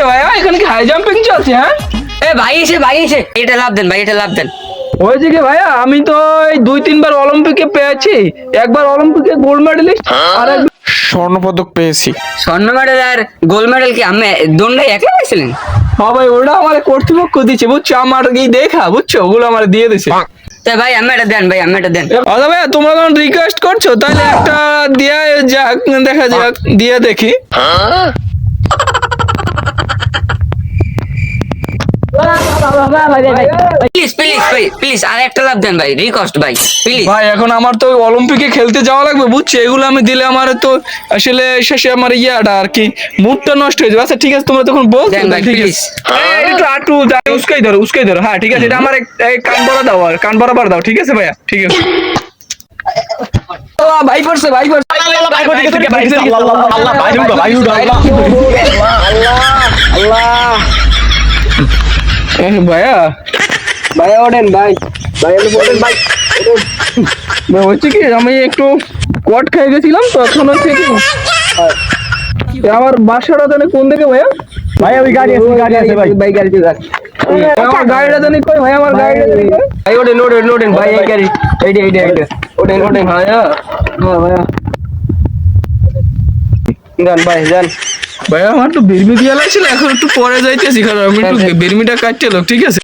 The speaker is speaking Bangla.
ভাইয়া এখানে কি হাই জাম্পিং চলছে? হ্যাঁ ভাই এসে এটা লাভ দেন ভাই, এটা লাভ দেন। হয়েছে কি ভাইয়া, আমি তো এই 2-3 বার অলিম্পিকে পেয়েছি। একবার অলিম্পিকে গোল্ড মেডেলিস্ট, আর একবার স্বর্ণপদক পেয়েছি। স্বর্ণ মেডেল আর গোল্ড মেডেল কি আমি দোনটাই একলা পাইছিলেন? হ্যাঁ ভাই, ওটা আমার কর্তৃপক্ষ দিচ্ছে বুঝছো, আমার কি দেখা বুঝছো, ওগুলো আমার দিয়ে দিছে। তাই ভাই আমি এটা দেন ভাই, আমি এটা দেন। আচ্ছা ভাইয়া, তোমরা যখন রিকোয়েস্ট করছো তাহলে একটা দিয়া যাক, দেখা যাক, দিয়ে দেখি। প্লিজ প্লিজ ভাই, প্লিজ আর একটা লাভ দেন ভাই, রিকোয়েস্ট ভাই প্লিজ। ভাই এখন আমার তো অলিম্পিকে খেলতে যাওয়া লাগবে বুঝছো, এগুলো আমি দিলে আমার তো আসলে শেষে আমার ইয়াটা আর কি মুডটা নষ্ট হয়ে যাবে। আচ্ছা ঠিক আছে, তোমরা তখন বলছো দেন ভাই, ঠিক আছে। please। একটু আটু উস্কাই ধরো। হ্যাঁ ঠিক আছে, এটা আমার কান বড়া দাও, আর কান বরাবর দাও, ঠিক আছে ভাইয়া, ঠিক আছে। ভাই পড়ছে ভাইয়া, ভাইয়া ওঠেন ভাই, ওঠেন ভাই। হচ্ছে কি, আমি একটু কট খেয়ে গেছিলাম তো, এখন হচ্ছে কি আমার বাসাটা জানি কোন দিকে ভাইয়া? ভাই ওই গাড়ি আছে ভাই গাড়ি আমার গাড়িটা জানি কই ভাই, আমার গাড়িটা জানি কই ভাই? ওঠেন ভাই, এই গাড়ি এইটা ওঠেন ভাইয়া। হ্যাঁ ভাইয়া যান ভাই যান। ভাইয়া আমার তো বিরমি দিয়া লাগছিল, এখন একটু পরে যাইতেছি, কারণ আমি একটু বিরমিটা কাটতে লোক, ঠিক আছে।